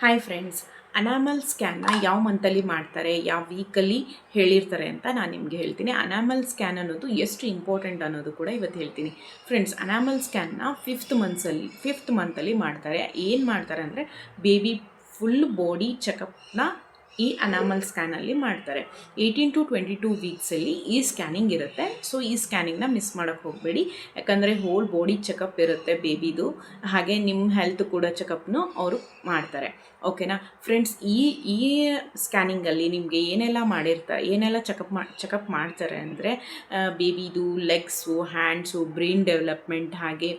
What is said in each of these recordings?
Hi friends, ಅನಾಮಲ್ ಸ್ಕ್ಯಾನ್ನ ಯಾವ ಮಂತಲ್ಲಿ ಮಾಡ್ತಾರೆ, ಯಾವ ವೀಕಲ್ಲಿ ಹೇಳಿರ್ತಾರೆ ಅಂತ ನಾನು ನಿಮಗೆ ಹೇಳ್ತೀನಿ. ಅನಾಮಲ್ ಸ್ಕ್ಯಾನ್ ಅನ್ನೋದು ಎಷ್ಟು ಇಂಪಾರ್ಟೆಂಟ್ ಅನ್ನೋದು ಕೂಡ ಇವತ್ತು ಹೇಳ್ತೀನಿ. ಫ್ರೆಂಡ್ಸ್, ಅನಾಮಲ್ ಸ್ಕ್ಯಾನ್ನ ಫಿಫ್ತ್ ಮಂತಲ್ಲಿ ಮಾಡ್ತಾರೆ. ಏನು ಮಾಡ್ತಾರೆ ಅಂದರೆ ಬೇಬಿ ಫುಲ್ ಬಾಡಿ ಚೆಕಪ್ನ ಈ ಅನಾಮಲ್ ಸ್ಕ್ಯಾನಲ್ಲಿ ಮಾಡ್ತಾರೆ. 18 to 22 ವೀಕ್ಸಲ್ಲಿ ಈ ಸ್ಕ್ಯಾನಿಂಗ್ ಇರುತ್ತೆ. ಸೊ ಈ ಸ್ಕ್ಯಾನಿಂಗ್ನ ಮಿಸ್ ಮಾಡೋಕ್ಕೆ ಹೋಗಬೇಡಿ, ಯಾಕಂದರೆ ಹೋಲ್ ಬಾಡಿ ಚೆಕಪ್ ಇರುತ್ತೆ ಬೇಬಿದು. ಹಾಗೆ ನಿಮ್ಮ ಹೆಲ್ತ್ ಕೂಡ ಚೆಕಪ್ನು ಅವರು ಮಾಡ್ತಾರೆ. ಓಕೆನಾ ಫ್ರೆಂಡ್ಸ್, ಈ ಸ್ಕ್ಯಾನಿಂಗಲ್ಲಿ ನಿಮಗೆ ಏನೆಲ್ಲ ಚೆಕಪ್ ಮಾಡ್ತಾರೆ ಅಂದರೆ ಬೇಬಿದು ಲೆಗ್ಸು, ಹ್ಯಾಂಡ್ಸು, ಬ್ರೈನ್ ಡೆವಲಪ್ಮೆಂಟ್, ಹಾಗೆ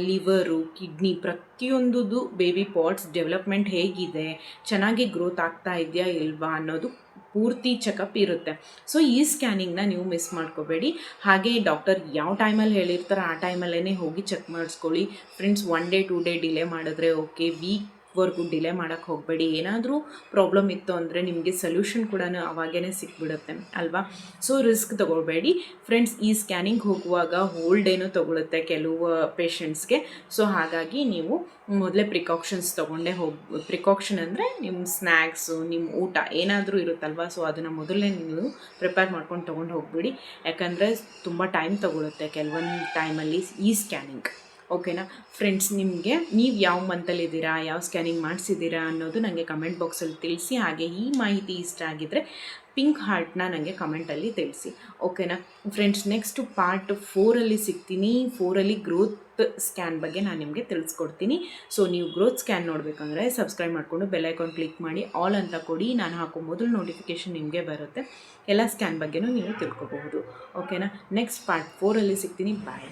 ಲಿವರು, ಕಿಡ್ನಿ, ಪ್ರತಿಯೊಂದು ಬೇಬಿ ಪಾರ್ಟ್ಸ್ ಡೆವಲಪ್ಮೆಂಟ್ ಹೇಗಿದೆ, ಚೆನ್ನಾಗಿ ಗ್ರೋತ್ ಆಗ್ತಾ ಇದೆಯಾ ಇಲ್ವಾ ಅನ್ನೋದು ಪೂರ್ತಿ ಚೆಕಪ್ ಇರುತ್ತೆ. ಸೊ ಈ ಸ್ಕ್ಯಾನಿಂಗ್ನ ನೀವು ಮಿಸ್ ಮಾಡ್ಕೋಬೇಡಿ. ಹಾಗೆ ಡಾಕ್ಟರ್ ಯಾವ ಟೈಮಲ್ಲಿ ಹೇಳಿರ್ತಾರೋ ಆ ಟೈಮಲ್ಲೇ ಹೋಗಿ ಚೆಕ್ ಮಾಡಿಸ್ಕೊಳ್ಳಿ. ಫ್ರೆಂಡ್ಸ್, 1 day 2 day ಡಿಲೇ ಮಾಡಿದ್ರೆ ಓಕೆ, ವೀಕ್ವರೆಗೂ ಡಿಲೇ ಮಾಡೋಕ್ಕೆ ಹೋಗಬೇಡಿ. ಏನಾದರೂ ಪ್ರಾಬ್ಲಮ್ ಇತ್ತು ಅಂದರೆ ನಿಮಗೆ ಸೊಲ್ಯೂಷನ್ ಕೂಡ ಅವಾಗೇ ಸಿಕ್ಬಿಡುತ್ತೆ ಅಲ್ವಾ. ಸೊ ರಿಸ್ಕ್ ತೊಗೊಳ್ಬೇಡಿ ಫ್ರೆಂಡ್ಸ್. ಈ ಸ್ಕ್ಯಾನಿಂಗ್ ಹೋಗುವಾಗ ಹೋಲ್ ಡೇನೂ ತೊಗೊಳುತ್ತೆ ಕೆಲವು ಪೇಷಂಟ್ಸ್ಗೆ. ಸೊ ಹಾಗಾಗಿ ನೀವು ಮೊದಲೇ ಪ್ರಿಕಾಷನ್ಸ್ ತೊಗೊಂಡೇ ಪ್ರಿಕಾಷನ್ ಅಂದರೆ ನಿಮ್ಮ ಸ್ನ್ಯಾಕ್ಸು, ನಿಮ್ಮ ಊಟ ಏನಾದರೂ ಇರುತ್ತಲ್ವ, ಸೊ ಅದನ್ನು ಮೊದಲೇ ನೀವು ಪ್ರಿಪೇರ್ ಮಾಡ್ಕೊಂಡು ತೊಗೊಂಡು ಹೋಗ್ಬಿಡಿ. ಯಾಕಂದರೆ ತುಂಬ ಟೈಮ್ ತೊಗೊಳುತ್ತೆ ಕೆಲವೊಂದು ಟೈಮಲ್ಲಿ ಈ ಸ್ಕ್ಯಾನಿಂಗ್. ಓಕೆನಾ ಫ್ರೆಂಡ್ಸ್, ನೀವು ಯಾವ ಮಂತಲ್ಲಿದ್ದೀರಾ, ಯಾವ ಸ್ಕ್ಯಾನಿಂಗ್ ಮಾಡಿಸಿದ್ದೀರಾ ಅನ್ನೋದು ನನಗೆ ಕಮೆಂಟ್ ಬಾಕ್ಸಲ್ಲಿ ತಿಳಿಸಿ. ಹಾಗೆ ಈ ಮಾಹಿತಿ ಇಷ್ಟ ಆಗಿದ್ದರೆ ಪಿಂಕ್ ಹಾರ್ಟ್ನ ನನಗೆ ಕಮೆಂಟಲ್ಲಿ ತಿಳಿಸಿ. ಓಕೆನಾ ಫ್ರೆಂಡ್ಸ್, ನೆಕ್ಸ್ಟು ಪಾರ್ಟ್ 4ಅಲ್ಲಿ ಸಿಗ್ತೀನಿ. 4ಅಲ್ಲಿ ಗ್ರೋತ್ ಸ್ಕ್ಯಾನ್ ಬಗ್ಗೆ ನಾನು ನಿಮಗೆ ತಿಳಿಸ್ಕೊಡ್ತೀನಿ. ಸೊ ನೀವು ಗ್ರೋತ್ ಸ್ಕ್ಯಾನ್ ನೋಡಬೇಕಂದ್ರೆ ಸಬ್ಸ್ಕ್ರೈಬ್ ಮಾಡಿಕೊಂಡು ಬೆಲ್ ಐಕಾನ್ ಕ್ಲಿಕ್ ಮಾಡಿ ಆಲ್ ಅಂತ ಕೊಡಿ. ನಾನು ಹಾಕೋ ಮೊದಲು ನೋಟಿಫಿಕೇಷನ್ ನಿಮಗೆ ಬರುತ್ತೆ. ಎಲ್ಲ ಸ್ಕ್ಯಾನ್ ಬಗ್ಗೆನೂ ನೀವು ತಿಳ್ಕೊಬಹುದು. ಓಕೆನಾ, ನೆಕ್ಸ್ಟ್ ಪಾರ್ಟ್ 4ಅಲ್ಲಿ ಸಿಗ್ತೀನಿ. ಬಾಯ್.